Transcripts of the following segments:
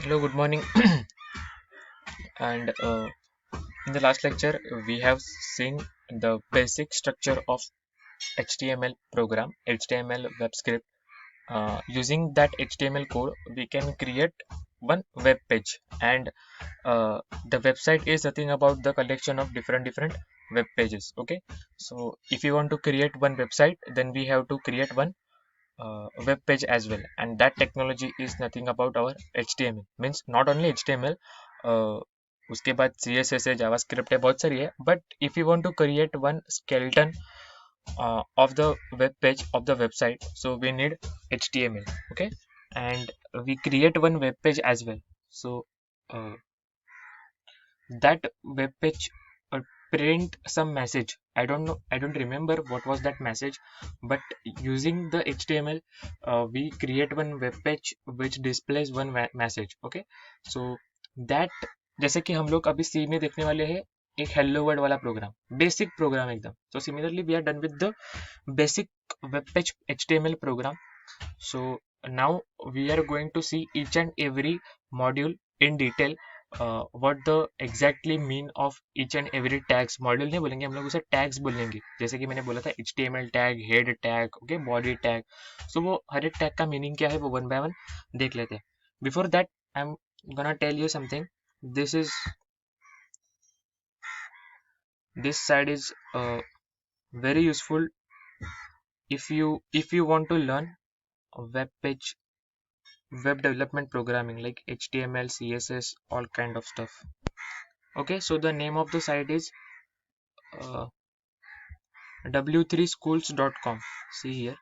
Hello, good morning. And in the last lecture, we have seen the basic structure of HTML program, HTML web script. Using that HTML code, we can create one web page, and uh, the website is nothing about the collection of different web pages. Okay, so if you want to create one website, then we have to create one web page as well, and that technology is nothing about our HTML, means not only HTML, उसके बाद CSS है, JavaScript है, बहुत सारी है, but if you want to create one skeleton of the web page of the website, so we need HTML. Okay, and we create one web page as well. So uh, that web page print some message. I don't remember what was that message, but using the HTML, we create one web page which displays one message. Okay, so that, जैसे कि हम लोग अभी सी में देखने वाले हैं एक हेलो वर्ड वाला प्रोग्राम, बेसिक प्रोग्राम एकदम. So similarly we are done with the basic web page HTML program. So now we are going to see each and every module in detail. What the exactly mean of each and every tags. Module नहीं बोलेंगे हम लोग, उसे tags बोलेंगे. जैसे कि मैंने बोला था HTML tag, head tag, okay, body tag. So वो हर एक टैग का मीनिंग क्या है वो वन बाय वन देख लेते हैं. Before that I am gonna tell you something. This is this side is very useful if you want to learn a web page, web development programming like HTML, CSS, all kind of stuff. Okay, so the name of the site is uh, w3schools.com. See here,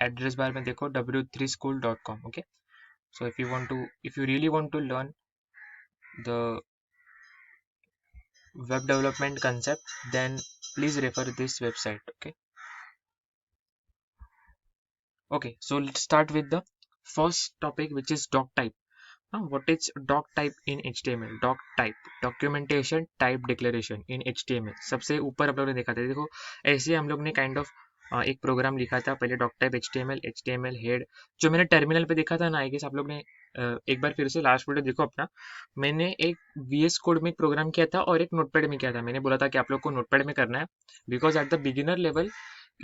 address bar में देखो w3school.com. Okay, so if you really want to learn the web development concept, then please refer this website. Okay, so let's start with the first topic, which is doc type. What is doc type in HTML? Doc type, documentation type declaration in HTML. सबसे ऊपर आप लोग ने देखा था, देखो ऐसे हम लोग ने काइंड ऑफ एक प्रोग्राम लिखा था पहले, डॉक टाइप HTML हेड, जो मैंने टर्मिनल पे देखा था ना. आई गेस आप लोग ने एक बार फिर से लास्ट वीडियो देखो अपना. मैंने एक VS कोड में प्रोग्राम किया था और एक नोटपैड में किया था. मैंने बोला था कि आप लोग को नोटपैड में करना है, because at the beginner level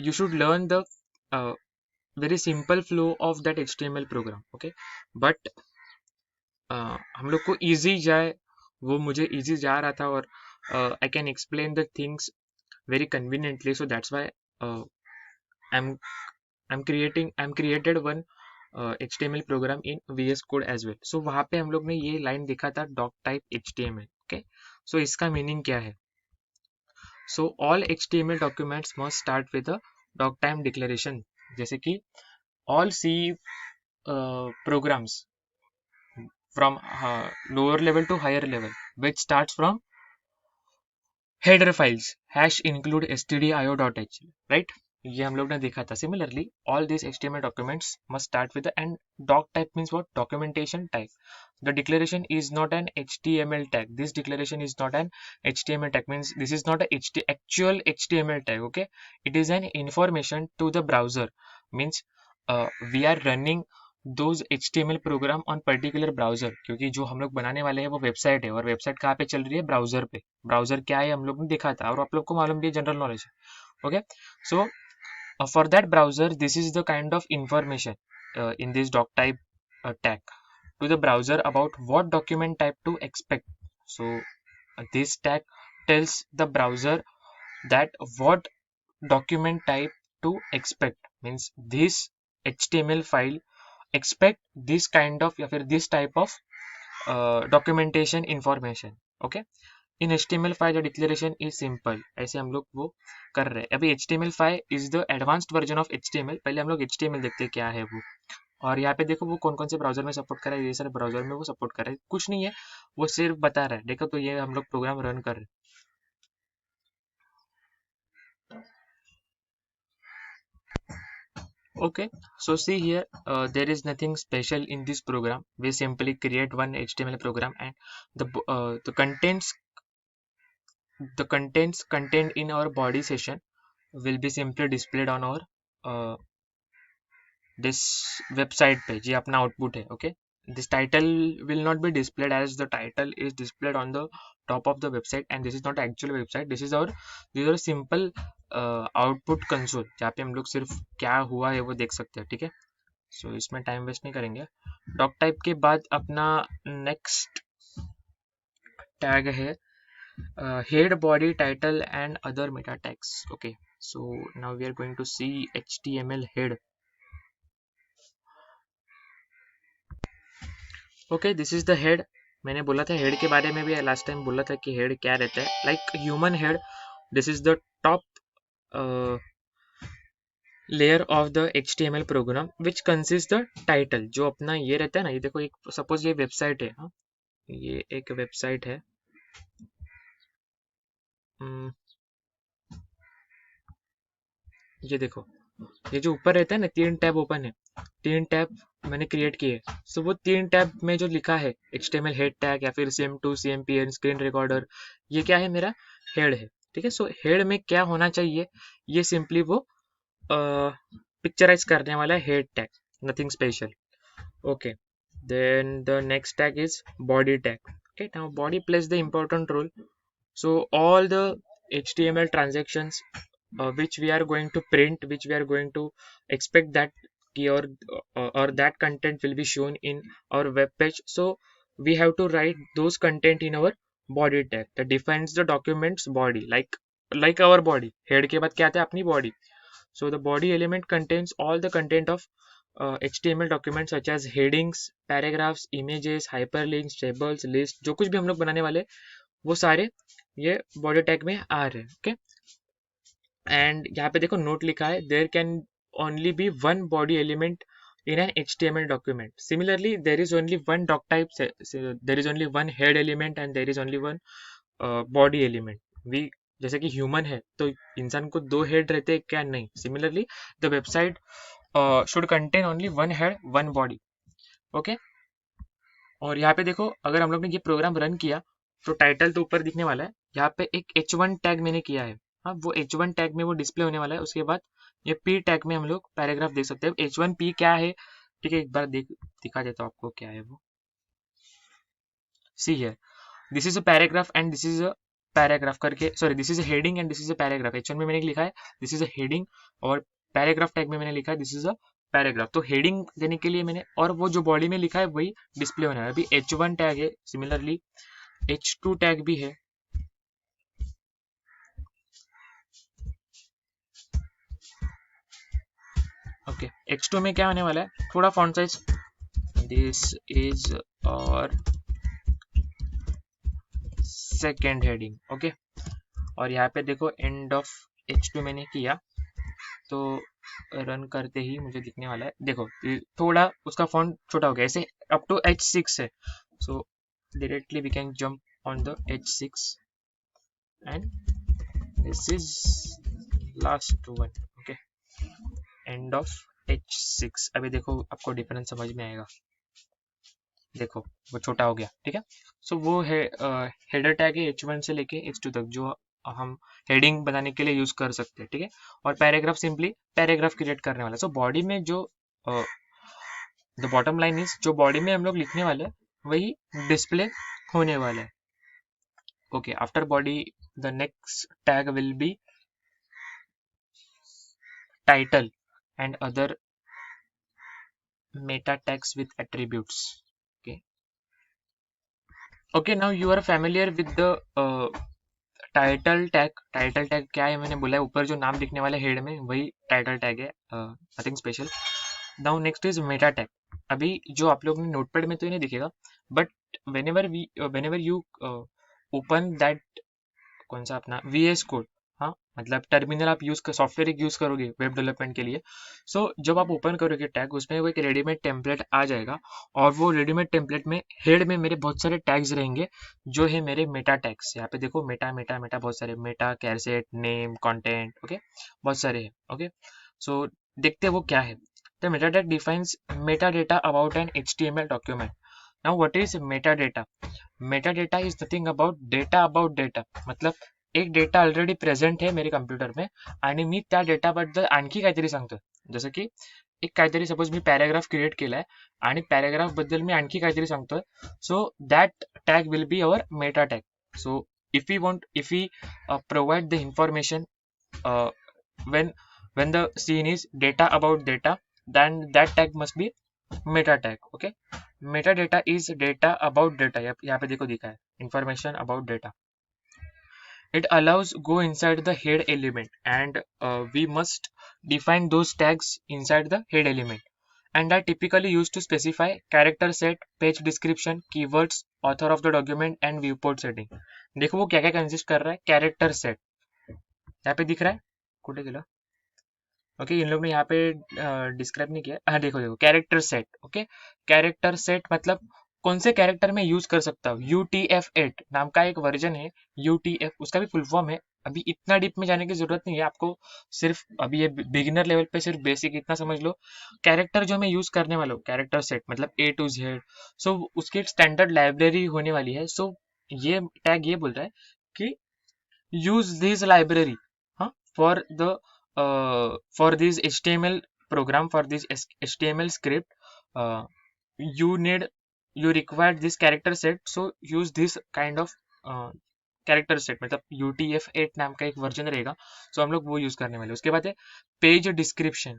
you should learn the very simple flow of that HTML program. Okay, but हम लोग को easy जाए, वो मुझे easy जा रहा था, और I can explain the things very conveniently, so that's why uh, I'm I'm created one HTML program in VS Code as well. So वहाँ पे हम लोग ने ये लाइन देखा था doc type HTML. Okay, so इसका मीनिंग क्या है? So all HTML documents must start with a doc type declaration. जैसे कि all C programs from lower level to higher level, which starts from header files hash include stdio.h, right? ये हम लोग ने देखा था. Similarly, all these HTML documents must start with the, and doc type means what? Documentation type. The declaration is not an HTML tag. This declaration is not an HTML tag, means this is not a actual HTML tag. Okay, it is an information to the browser, means we are running those HTML program on particular browser, क्योंकि जो हम लोग बनाने वाले हैं वो website है, और वेबसाइट कहाँ पे चल रही है? ब्राउजर पे. ब्राउजर क्या है हम लोग ने देखा था, और आप लोग को मालूम भी है, जनरल नॉलेज है. Okay, so for that browser this is the kind of information in this doc type tag to the browser about what document type to expect. So this tag tells the browser that what document type to expect, means this HTML file expect this kind of या फिर this type of documentation information. Okay, in HTML5 the declaration is simple. ऐसे हम लोग वो कर रहे हैं. अभी HTML5 is the advanced version of HTML. पहले हम लोग HTML देखते हैं क्या है वो. और यहाँ पे देखो वो कौन कौन से ब्राउजर में सपोर्ट कर रहा है, ये सारे ब्राउजर में वो सपोर्ट कर रहा है. कुछ नहीं है, वो सिर्फ बता रहा है. देखो तो ये हम लोग प्रोग्राम रन कर रहे हैं. Okay, so see here, there is nothing special in this program. We simply create one HTML program, and the contents contained in our body session will be simply displayed on our this website page. ये अपना output है. Okay, this title will not be displayed as the title is displayed on the top of the website, and this is not actual website. This is our simple output console जहाँ पे हम लोग सिर्फ क्या हुआ है वो देख सकते हैं, ठीक है। सो इसमें टाइम वेस्ट नहीं करेंगे। डॉक टाइप के बाद अपना नेक्स्ट टैग है head, body, title and other meta tags. Okay, so now we are going to see HTML head. Okay, this is the head. मैंने बोला था हेड के बारे में भी लास्ट टाइम बोला था कि हेड क्या रहता है, like human head. This is the top layer of the HTML program which consist the title. जो अपना ये रहता है ना, ये देखो, एक सपोज ये वेबसाइट है, हाँ ये एक वेबसाइट है। ये देखो, ये जो ऊपर रहता है ना, 3 टैब ओपन है, 3 टैब मैंने क्रिएट किए। सो वो 3 टैब में जो लिखा है HTML हेड टैग या फिर CM2 CMPN स्क्रीन रिकॉर्डर, ये क्या है, मेरा हेड है, ठीक है। सो हेड में क्या होना चाहिए, ये सिंपली वो पिक्चराइज करने वाला है head tag, nothing special. Okay, then the next tag is body tag. Okay, now body plays the important role. So all the HTML transactions which we are going to print, which we are going to expect that key or that content will be shown in our web page. So we have to write those content in our body tag that defines the document's body, like our body. Head के बाद क्या आता है, अपनी body. So the body element contains all the content of HTML documents such as headings, paragraphs, images, hyperlinks, tables, list, जो कुछ भी हम लोग बनाने वाले वो सारे ये बॉडी टैग में आ रहे हैं। ओके, एंड यहाँ पे देखो नोट लिखा है, there can only be one body element in an HTML document. Similarly, there is only one doc type, there is only one head element and there is only one body element. We जैसे कि human है तो इंसान को 2 head रहते हैं क्या, नहीं। Similarly the website should contain only 1 head 1 body. Okay, और यहाँ पे देखो, अगर हम लोग ने ये प्रोग्राम रन किया तो टाइटल तो ऊपर दिखने वाला है। यहाँ पे एक H1 टैग मैंने किया है, हाँ वो H1 टैग में वो डिस्प्ले होने वाला है। उसके बाद ये P टैग में हम लोग पैराग्राफ देख सकते हैं। H1P क्या है, ठीक है, एक बार दिखा देता हूँ आपको क्या है वो। सी है, this is a paragraph and this is a paragraph करके, sorry this is a heading and this is a paragraph. H1 में मैंने लिखा है दिस इज अ हेडिंग, और पैराग्राफ टैग में मैंने लिखा है दिस इज अ पैराग्राफ। तो हेडिंग देने के लिए मैंने, और वो जो बॉडी में लिखा है वही डिस्प्ले होना है। अभी H1 टैग है, सिमिलरली H2 टैग भी है। ओके, H2 में क्या होने वाला है, थोड़ा फॉन्ट साइज, दिस इज और सेकेंड हेडिंग। ओके, और यहाँ पे देखो एंड ऑफ H2 मैंने किया तो रन करते ही मुझे दिखने वाला है, देखो थोड़ा उसका फॉन्ट छोटा हो गया, ऐसे अप टू H6 है। So directly we can jump on the H6 and this is last one. Okay, end of H6। अभी देखो आपको डिफरेंस समझ में आएगा, देखो वो छोटा हो गया, ठीक है। सो वो है हेडर टैग है H1 से लेके H2 तक, जो हम हेडिंग बनाने के लिए यूज कर सकते हैं, ठीक है। और पैराग्राफ सिंपली पैराग्राफ क्रिएट करने वाला। सो बॉडी में जो द बॉटम लाइन इज, जो बॉडी में हम लोग लिखने वाले हैं वही डिस्प्ले होने वाला है। Okay, after body the next tag will be title and other meta tags with attributes. Okay, now you are familiar with the title tag. Title tag क्या है, मैंने बोला है ऊपर जो नाम दिखने वाला है हेड में वही टाइटल टैग है, nothing special. Now next is Meta tag. अभी जो आप लोग ने नोटपैड में तो नहीं दिखेगा, but whenever you open that, कौन सा अपना VS कोड, हाँ मतलब टर्मिनल आप यूज कर, सॉफ्टवेयर एक यूज करोगे वेब डेवलपमेंट के लिए। सो जब आप ओपन करोगे टैग, उसमें वो एक रेडीमेड टेम्पलेट आ जाएगा, और वो रेडीमेड टेम्पलेट में हेड में मेरे बहुत सारे टैग्स रहेंगे जो है मेरे मेटा टैग्स। यहाँ पे देखो मेटा मेटा मेटा बहुत सारे, मेटा, कैरसेट, नेम, कंटेंट, ओके बहुत सारे हैं। ओके, सो देखते हैं वो क्या है। तो Meta tag defines Meta data about an HTML document. Now what is Meta data? Meta data is nothing about data, मतलब एक डेटा ऑलरेडी प्रेझेंट आहे मेरे कम्प्युटर में आणि मी त्या डेटाबद्दल आणखी काहीतरी सांगतो, जसं की एक काहीतरी सपोज मी पॅराग्राफ क्रिएट केलाय आणि पॅराग्राफ बद्दल मी आणखी काहीतरी सांगतोय, so that tag will be our Meta tag. So if we provide the information uh, when when the scene is data about data, then that tag must be meta tag. Okay, metadata is data about data. यहाँ पे देखो दिखा है information about data. It allows go inside the head element, and we must define those tags inside the head element, and are typically used to specify character set, page description, keywords, author of the document and viewport setting. देखो वो क्या क्या consist कर रहा है. Character set यहाँ पे दिख रहा है, कुठे गेला. ओके, इन लोग ने यहाँ पे डिस्क्राइब नहीं किया. हाँ देखो देखो, character set. Okay, character set मतलब कौन से कैरेक्टर में यूज कर सकता हूँ. UTF-8 नाम का एक वर्जन है. UTF उसका भी फुल फॉर्म है. अभी इतना डीप में जाने की जरूरत नहीं है आपको, सिर्फ अभी ये बिगिनर लेवल पे सिर्फ बेसिक इतना समझ लो. कैरेक्टर जो मैं यूज करने वाला हूँ, कैरेक्टर सेट मतलब A to Z, सो उसकी एक स्टैंडर्ड लाइब्रेरी होने वाली है. सो ये टैग ये बोल रहा है कि use this library for the for this HTML program, for this HTML script, you require this character set, so use this kind of character set. मतलब UTF-8 नाम का एक वर्जन रहेगा, सो हम लोग वो यूज करने वाले. उसके बाद है पेज डिस्क्रिप्शन.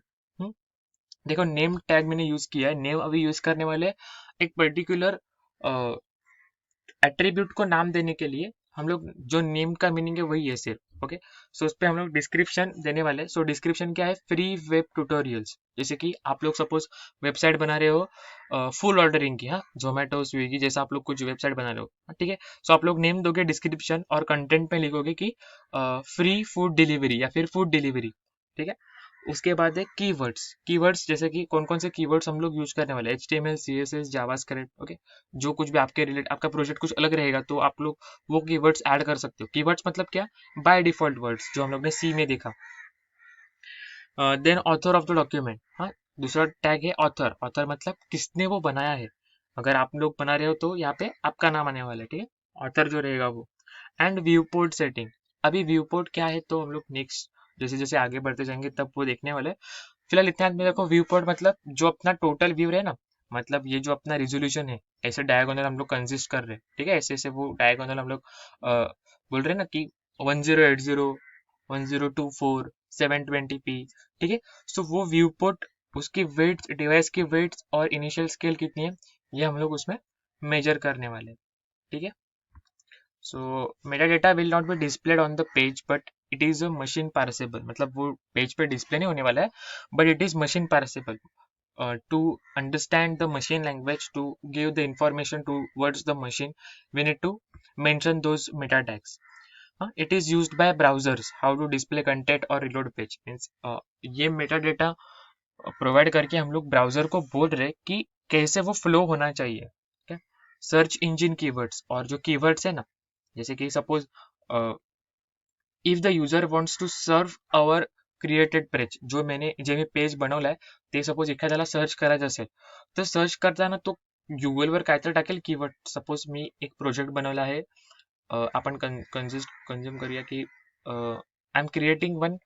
देखो नेम टैग मैंने यूज किया है. नेम अभी यूज करने वाले एक पर्टिकुलर एट्रीब्यूट को नाम देने के लिए. हम लोग जो नेम का मीनिंग है वही है सिर्फ. ओके, सो उस पर हम लोग डिस्क्रिप्शन देने वाले हैं. सो डिस्क्रिप्शन क्या है, फ्री वेब ट्यूटोरियल्स. जैसे कि आप लोग सपोज वेबसाइट बना रहे हो फूड ऑर्डरिंग की, हाँ, जोमेटो स्विगी जैसा आप लोग कुछ वेबसाइट बना रहे हो, ठीक है. सो आप लोग नेम दोगे डिस्क्रिप्शन और कंटेंट में लिखोगे कि फ्री फूड डिलीवरी या फिर फूड डिलीवरी, ठीक है. उसके बाद है कीवर्ड्स. कीवर्ड्स जैसे कि कौन कौन से कीवर्ड्स हम लोग यूज करने वाले हैं, HTML, CSS, जावास्क्रिप्ट. ओके, जो कुछ भी आपके रिलेट आपका प्रोजेक्ट कुछ अलग रहेगा तो आप लोग वो कीवर्ड्स ऐड कर सकते हो. कीवर्ड्स मतलब क्या, बाय डिफॉल्ट वर्ड्स जो हम लोग ने सी में देखा. Then author of the document. हाँ, दूसरा टैग है ऑथर. ऑथर मतलब किसने वो बनाया है. अगर आप लोग बना रहे हो तो यहाँ पे आपका नाम आने वाला है, ठीक है. ऑथर जो रहेगा वो. And view port setting. अभी व्यू पोर्ट क्या है तो हम लोग नेक्स्ट जैसे जैसे आगे बढ़ते जाएंगे तब वो देखने वाले. फिलहाल इतना में देखो, व्यू पोर्ट मतलब जो अपना टोटल व्यू है ना, मतलब ये जो अपना रिजोल्यूशन है, ऐसे डायगोनल हम लोग कंसिस्ट कर रहे हैं, ठीक है. ऐसे ऐसे वो डायगोनल हम लोग बोल रहे हैं ना कि 1080, 1024, 720p, ठीक है. सो वो व्यू पोर्ट, उसकी वेट्स, डिवाइस की वेट्स और इनिशियल स्केल कितनी है ये हम लोग उसमें मेजर करने वाले हैं, ठीक है. So metadata will not be displayed on the page, but it is a machine parsable. मतलब वो पेज पे डिस्प्ले नहीं होने वाला है, but it is machine parsable. To understand the machine language, to give the information towards the machine, we need to mention those meta tags. It is used by browsers how to display content or reload page. Means ये metadata provide करके हम लोग browser को बोल रहे कि कैसे वो फ्लो होना चाहिए. क्या, सर्च इंजिन कीवर्ड्स. और जो कीवर्ड्स है ना, जैसे कि suppose if the user wants to serve our created page, जो मी पेज बनवलाय ते सपोज एखाद्याला सर्च करायचं असेल तर सर्च करताना तो गुगलवर काय तर टाकेल कीवर्ड. सपोज मी एक प्रोजेक्ट बनवला आहे, आपण कंझ्युम करूया की I am creating one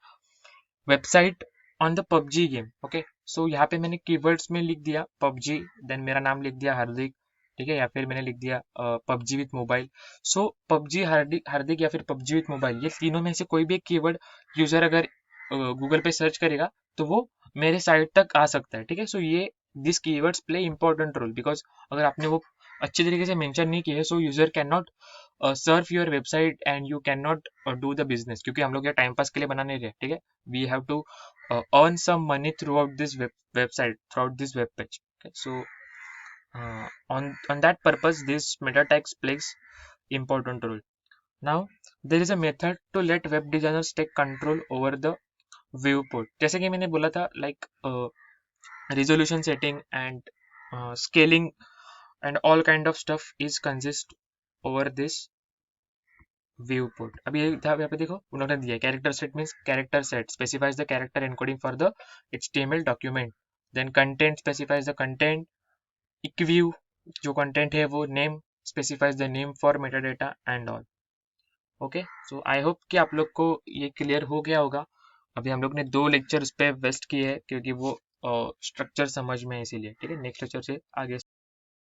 website on the PUBG game. Okay, so यहाँ पे मैंने कीवर्ड्स में लिख दिया पबजी, देन मेरा नाम लिख दिया हार्दिक, ठीक है, या फिर मैंने लिख दिया PUBG with mobile. So PUBG Hardik या फिर पबजी विथ मोबाइल, ये तीनों में से कोई भी एक कीवर्ड यूजर अगर गूगल पे सर्च करेगा तो वो मेरे साइट तक आ सकता है, ठीक है. सो ये this keywords play important role, because अगर आपने वो अच्छे तरीके से मेंशन नहीं किया है, so user can not serve your website and you can not do the business, क्योंकि हम लोग ये टाइम पास के लिए बना नहीं रहे, ठीक है. We have to earn some money throughout this website, throughout this web page. Okay, so on that purpose this meta tags plays important role. Now there is a method to let web designers take control over the viewport. जैसे कि मैंने बोला था, like resolution setting and scaling and all kind of stuff is consist over this viewport. अभी यहाँ पे देखो उन्होंने दिया character set. Means character set specifies the character encoding for the HTML document. Then content specifies the content. Equiv जो content है वो name specifies the name for metadata and all. Okay, so I hope कि आप लोग को ये clear हो गया होगा. अभी हम लोग ने 2 लेक्चर उस पर वेस्ट किए हैं क्योंकि वो स्ट्रक्चर समझ में है इसीलिए। ठीक है, नेक्स्ट लेक्चर से आगे